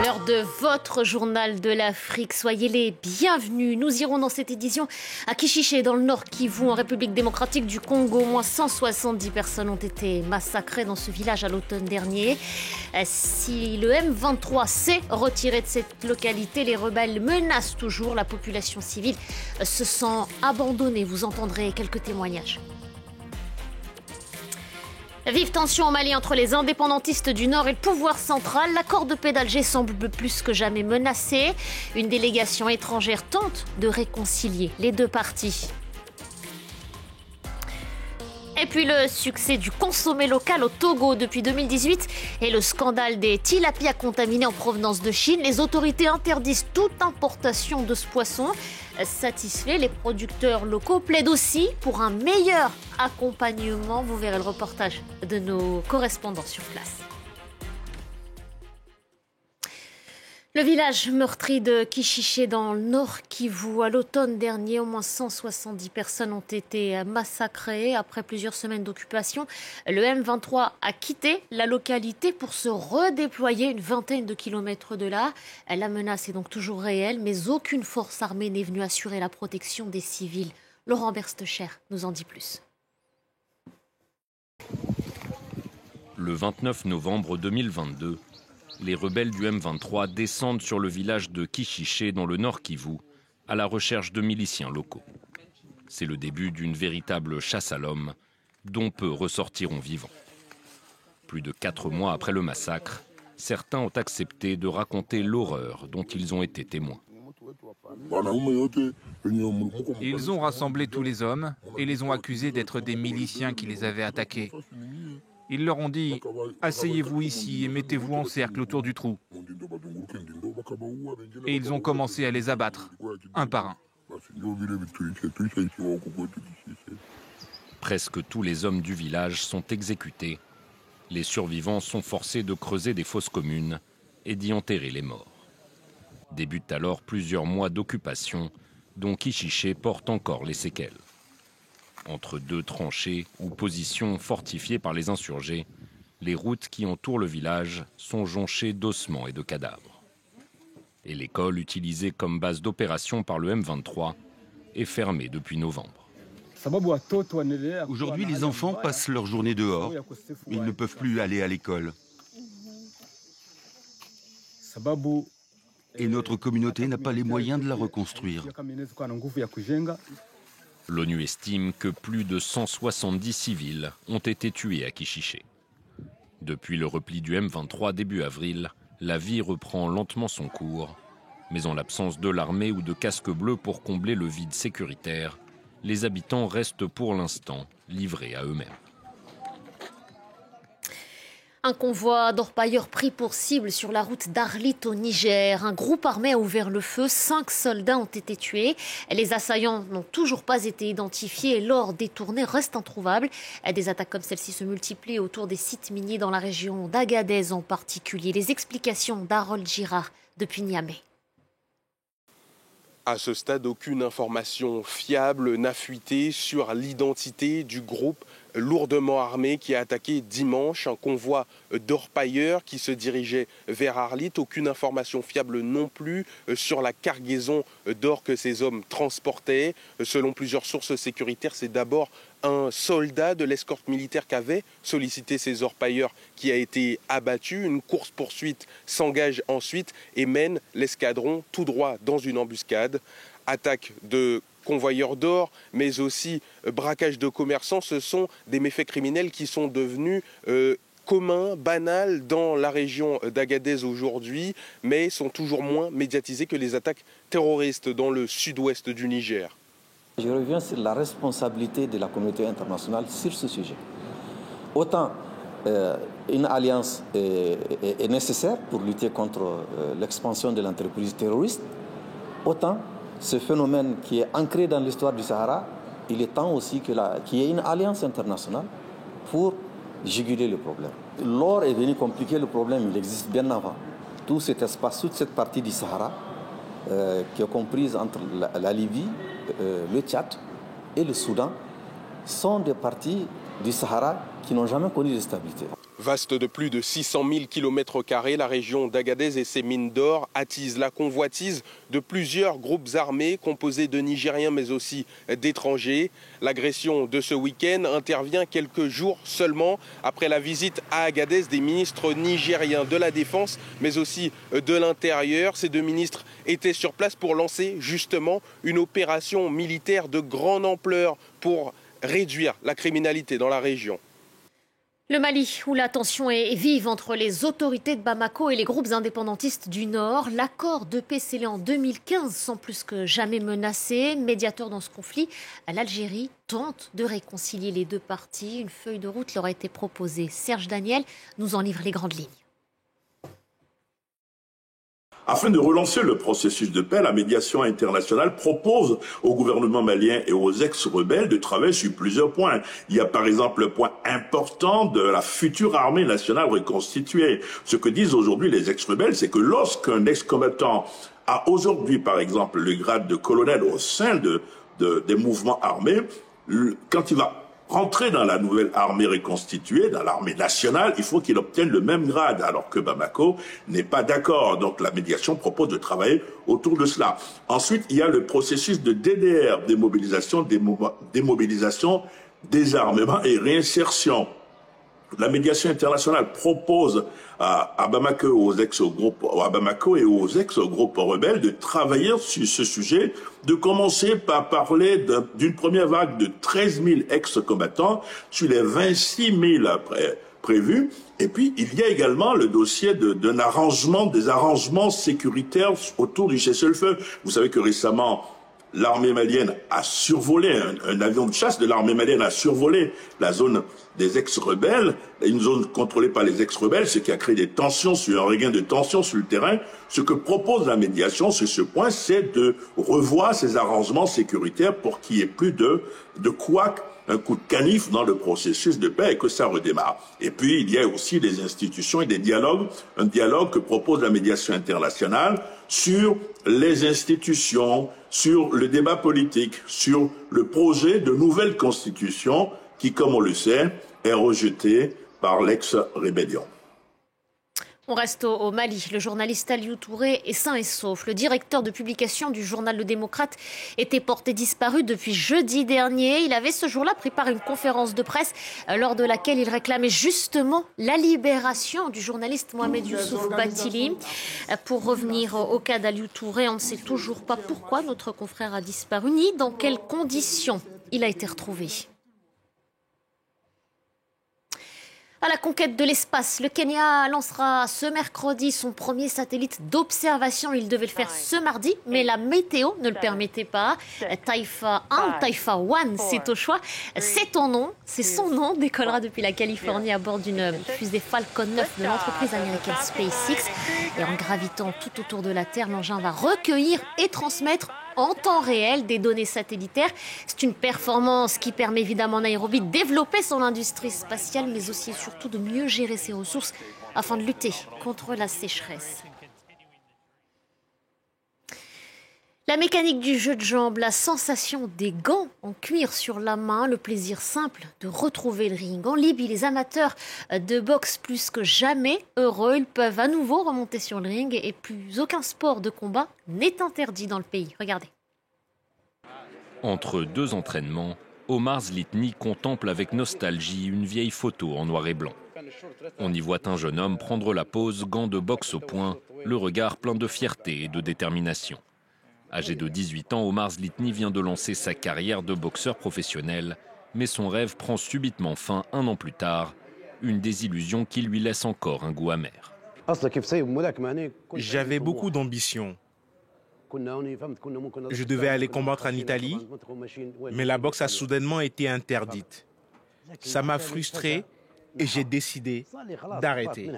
L'heure de votre journal de l'Afrique. Soyez les bienvenus. Nous irons dans cette édition à Kishiché, dans le Nord Kivu, en République démocratique du Congo. Au moins 170 personnes ont été massacrées dans ce village à l'automne dernier. Si le M23 s'est retiré de cette localité, les rebelles menacent toujours. La population civile se sent abandonnée. Vous entendrez quelques témoignages. Vive tension au Mali entre les indépendantistes du Nord et le pouvoir central. L'accord de paix d'Alger semble plus que jamais menacé. Une délégation étrangère tente de réconcilier les deux parties. Et puis le succès du consommé local au Togo depuis 2018 et le scandale des tilapias contaminés en provenance de Chine. Les autorités interdisent toute importation de ce poisson. Satisfaits, les producteurs locaux plaident aussi pour un meilleur accompagnement. Vous verrez le reportage de nos correspondants sur place. Le village meurtri de Kishiché dans le Nord Kivu, à l'automne dernier, au moins 170 personnes ont été massacrées après plusieurs semaines d'occupation. Le M23 a quitté la localité pour se redéployer une vingtaine de kilomètres de là. La menace est donc toujours réelle, mais aucune force armée n'est venue assurer la protection des civils. Laurent Berstecher nous en dit plus. Le 29 novembre 2022, les rebelles du M23 descendent sur le village de Kishiché dans le Nord Kivu à la recherche de miliciens locaux. C'est le début d'une véritable chasse à l'homme dont peu ressortiront vivants. Plus de 4 mois après le massacre, certains ont accepté de raconter l'horreur dont ils ont été témoins. Ils ont rassemblé tous les hommes et les ont accusés d'être des miliciens qui les avaient attaqués. Ils leur ont dit « Asseyez-vous ici et mettez-vous en cercle autour du trou ». Et ils ont commencé à les abattre, un par un. Presque tous les hommes du village sont exécutés. Les survivants sont forcés de creuser des fosses communes et d'y enterrer les morts. Débutent alors plusieurs mois d'occupation dont Kishiché porte encore les séquelles. Entre deux tranchées ou positions fortifiées par les insurgés, les routes qui entourent le village sont jonchées d'ossements et de cadavres. Et l'école, utilisée comme base d'opération par le M23, est fermée depuis novembre. Aujourd'hui, les enfants passent leur journée dehors. Ils ne peuvent plus aller à l'école. Et notre communauté n'a pas les moyens de la reconstruire. L'ONU estime que plus de 170 civils ont été tués à Kishiché. Depuis le repli du M23 début avril, la vie reprend lentement son cours. Mais en l'absence de l'armée ou de casques bleus pour combler le vide sécuritaire, les habitants restent pour l'instant livrés à eux-mêmes. Un convoi d'orpailleurs pris pour cible sur la route d'Arlit au Niger. Un groupe armé a ouvert le feu. 5 soldats ont été tués. Les assaillants n'ont toujours pas été identifiés et l'or détourné reste introuvable. Des attaques comme celle-ci se multiplient autour des sites miniers dans la région d'Agadez en particulier. Les explications d'Harold Girard depuis Niamey. À ce stade, aucune information fiable n'a fuité sur l'identité du groupe lourdement armé qui a attaqué dimanche un convoi d'orpailleurs qui se dirigeait vers Arlit. Aucune information fiable non plus sur la cargaison d'or que ces hommes transportaient. Selon plusieurs sources sécuritaires, c'est d'abord un soldat de l'escorte militaire qu'avait sollicité ces orpailleurs qui a été abattu. Une course-poursuite s'engage ensuite et mène l'escadron tout droit dans une embuscade. Attaque de convoyeurs d'or, mais aussi braquage de commerçants, ce sont des méfaits criminels qui sont devenus communs, banals dans la région d'Agadez aujourd'hui, mais sont toujours moins médiatisés que les attaques terroristes dans le sud-ouest du Niger. Je reviens sur la responsabilité de la communauté internationale sur ce sujet. Autant une alliance est nécessaire pour lutter contre l'expansion de l'entreprise terroriste, autant ce phénomène qui est ancré dans l'histoire du Sahara, il est temps aussi qu'il y ait une alliance internationale pour juguler le problème. L'or est venu compliquer le problème, il existe bien avant. Tout cet espace, toute cette partie du Sahara, qui est comprise entre la Libye, le Tchad et le Soudan, sont des parties du Sahara qui n'ont jamais connu de stabilité. Vaste de plus de 600 000 km², la région d'Agadez et ses mines d'or attisent la convoitise de plusieurs groupes armés composés de Nigériens mais aussi d'étrangers. L'agression de ce week-end intervient quelques jours seulement après la visite à Agadez des ministres nigériens de la Défense mais aussi de l'Intérieur. Ces deux ministres étaient sur place pour lancer justement une opération militaire de grande ampleur pour réduire la criminalité dans la région. Le Mali, où la tension est vive entre les autorités de Bamako et les groupes indépendantistes du Nord. L'accord de paix scellé en 2015 semble plus que jamais menacé. Médiateur dans ce conflit, l'Algérie tente de réconcilier les deux parties. Une feuille de route leur a été proposée. Serge Daniel nous en livre les grandes lignes. Afin de relancer le processus de paix, la médiation internationale propose au gouvernement malien et aux ex-rebelles de travailler sur plusieurs points. Il y a par exemple le point important de la future armée nationale reconstituée. Ce que disent aujourd'hui les ex-rebelles, c'est que lorsqu'un ex-combattant a aujourd'hui par exemple le grade de colonel au sein des mouvements armés, quand il va rentrer dans la nouvelle armée reconstituée, dans l'armée nationale, il faut qu'il obtienne le même grade, alors que Bamako n'est pas d'accord. Donc la médiation propose de travailler autour de cela. Ensuite, il y a le processus de DDR, démobilisation, désarmement et réinsertion. La médiation internationale propose à Bamako et aux ex-groupes rebelles de travailler sur ce sujet, de commencer par parler d'une première vague de 13 000 ex-combattants sur les 26 000 prévus. Et puis, il y a également le dossier des arrangements sécuritaires autour du cessez-le-feu. Vous savez que récemment, l'armée malienne a survolé, un avion de chasse de l'armée malienne a survolé la zone des ex-rebelles, une zone contrôlée par les ex-rebelles, ce qui a créé un regain de tension sur le terrain. Ce que propose la médiation sur ce point, c'est de revoir ces arrangements sécuritaires pour qu'il n'y ait plus de couac, un coup de canif dans le processus de paix et que ça redémarre. Et puis, il y a aussi des institutions et des dialogues, un dialogue que propose la médiation internationale sur les institutions, sur le débat politique, sur le projet de nouvelle constitution qui, comme on le sait, est rejeté par l'ex-rébellion. On reste au Mali. Le journaliste Aliou Touré est sain et sauf. Le directeur de publication du journal Le Démocrate était porté disparu depuis jeudi dernier. Il avait ce jour-là pris part à une conférence de presse lors de laquelle il réclamait justement la libération du journaliste Mohamed Youssouf Batili. Pour revenir au cas d'Aliou Touré, on ne sait toujours pas pourquoi notre confrère a disparu ni dans quelles conditions il a été retrouvé. À la conquête de l'espace, le Kenya lancera ce mercredi son premier satellite d'observation. Il devait le faire ce mardi, mais la météo ne le permettait pas. Taifa 1, Taifa 1, c'est au choix. C'est son nom, décollera depuis la Californie à bord d'une fusée Falcon 9 de l'entreprise américaine SpaceX. Et en gravitant tout autour de la Terre, l'engin va recueillir et transmettre en temps réel des données satellitaires. C'est une performance qui permet évidemment à Nairobi de développer son industrie spatiale, mais aussi et surtout de mieux gérer ses ressources afin de lutter contre la sécheresse. La mécanique du jeu de jambes, la sensation des gants en cuir sur la main, le plaisir simple de retrouver le ring. En Libye, les amateurs de boxe plus que jamais heureux. Ils peuvent à nouveau remonter sur le ring et plus aucun sport de combat n'est interdit dans le pays. Regardez. Entre deux entraînements, Omar Zlitni contemple avec nostalgie une vieille photo en noir et blanc. On y voit un jeune homme prendre la pose, gants de boxe au poing, le regard plein de fierté et de détermination. Âgé de 18 ans, Omar Zlitni vient de lancer sa carrière de boxeur professionnel, mais son rêve prend subitement fin 1 an plus tard, une désillusion qui lui laisse encore un goût amer. J'avais beaucoup d'ambition. Je devais aller combattre en Italie, mais la boxe a soudainement été interdite. Ça m'a frustré et j'ai décidé d'arrêter.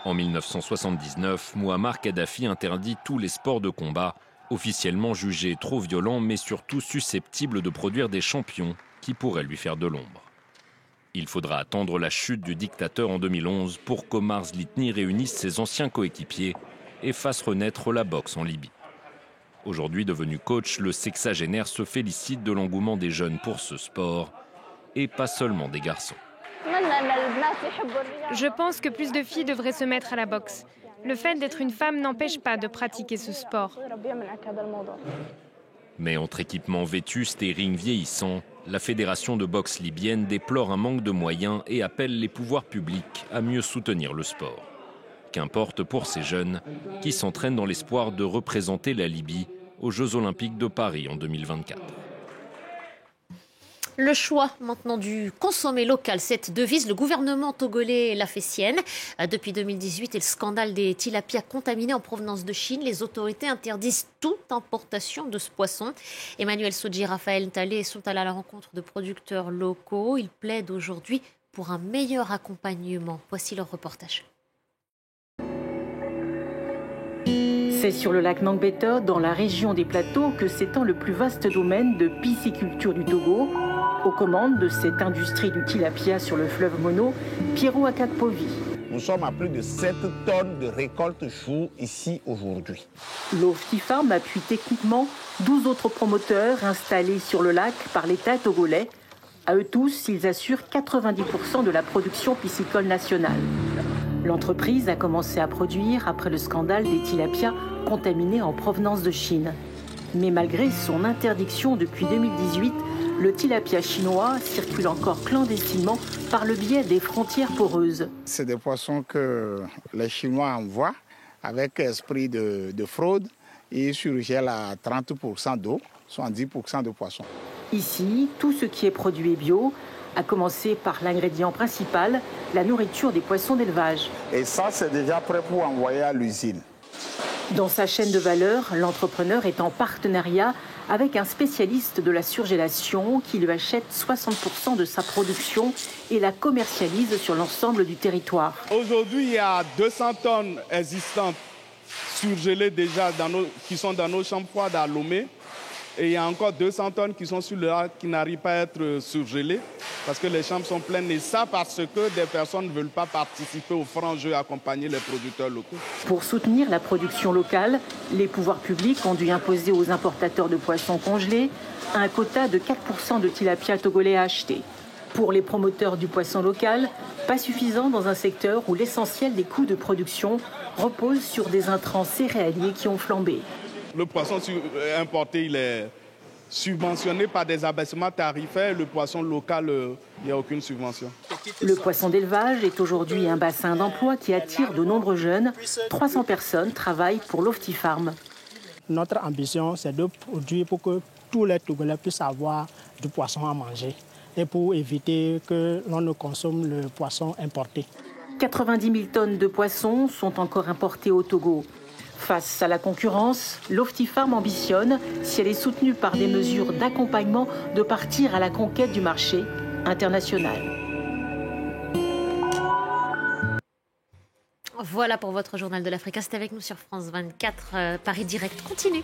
En 1979, Mouammar Kadhafi interdit tous les sports de combat, officiellement jugés trop violents mais surtout susceptibles de produire des champions qui pourraient lui faire de l'ombre. Il faudra attendre la chute du dictateur en 2011 pour qu'Omar Zlitni réunisse ses anciens coéquipiers et fasse renaître la boxe en Libye. Aujourd'hui devenu coach, le sexagénaire se félicite de l'engouement des jeunes pour ce sport et pas seulement des garçons. Je pense que plus de filles devraient se mettre à la boxe. Le fait d'être une femme n'empêche pas de pratiquer ce sport. Mais entre équipements vétustes et rings vieillissants, la fédération de boxe libyenne déplore un manque de moyens et appelle les pouvoirs publics à mieux soutenir le sport. Qu'importe pour ces jeunes qui s'entraînent dans l'espoir de représenter la Libye aux Jeux Olympiques de Paris en 2024. Le choix maintenant du consommer local, cette devise, le gouvernement togolais l'a fait sienne. Depuis 2018 et le scandale des tilapias contaminés en provenance de Chine, les autorités interdisent toute importation de ce poisson. Emmanuel Sodji et Raphaël Ntalé sont allés à la rencontre de producteurs locaux. Ils plaident aujourd'hui pour un meilleur accompagnement. Voici leur reportage. C'est sur le lac Nangbeta, dans la région des plateaux, que s'étend le plus vaste domaine de pisciculture du Togo. Aux commandes de cette industrie du tilapia sur le fleuve Mono, Pierrot Akakpovi. Nous sommes à plus de 7 tonnes de récolte jour ici aujourd'hui. L'Oftifarm appuie techniquement 12 autres promoteurs installés sur le lac par l'État togolais. À eux tous, ils assurent 90% de la production piscicole nationale. L'entreprise a commencé à produire après le scandale des tilapias contaminés en provenance de Chine. Mais malgré son interdiction depuis 2018, le tilapia chinois circule encore clandestinement par le biais des frontières poreuses. C'est des poissons que les Chinois envoient avec esprit de fraude et surgèlent à 30% d'eau, 70% de poissons. Ici, tout ce qui est produit est bio, à commencer par l'ingrédient principal, la nourriture des poissons d'élevage. Et ça, c'est déjà prêt pour envoyer à l'usine. Dans sa chaîne de valeur, l'entrepreneur est en partenariat avec un spécialiste de la surgélation qui lui achète 60% de sa production et la commercialise sur l'ensemble du territoire. Aujourd'hui, il y a 200 tonnes existantes surgelées déjà qui sont dans nos chambres froides à Lomé. Et il y a encore 200 tonnes qui sont sur le lac qui n'arrivent pas à être surgelées parce que les chambres sont pleines. Et ça parce que des personnes ne veulent pas participer aux francs jeux et accompagner les producteurs locaux. Pour soutenir la production locale, les pouvoirs publics ont dû imposer aux importateurs de poissons congelés un quota de 4% de tilapia togolais à acheter. Pour les promoteurs du poisson local, pas suffisant dans un secteur où l'essentiel des coûts de production repose sur des intrants céréaliers qui ont flambé. Le poisson importé, il est subventionné par des abaissements tarifaires. Le poisson local, il n'y a aucune subvention. Le poisson d'élevage est aujourd'hui un bassin d'emploi qui attire de nombreux jeunes. 300 personnes travaillent pour l'Oftifarm. Notre ambition, c'est de produire pour que tous les Togolais puissent avoir du poisson à manger et pour éviter que l'on ne consomme le poisson importé. 90 000 tonnes de poissons sont encore importées au Togo. Face à la concurrence, l'Oftifarm ambitionne, si elle est soutenue par des mesures d'accompagnement, de partir à la conquête du marché international. Voilà pour votre journal de l'Africa. C'était avec nous sur France 24. Paris Direct continue.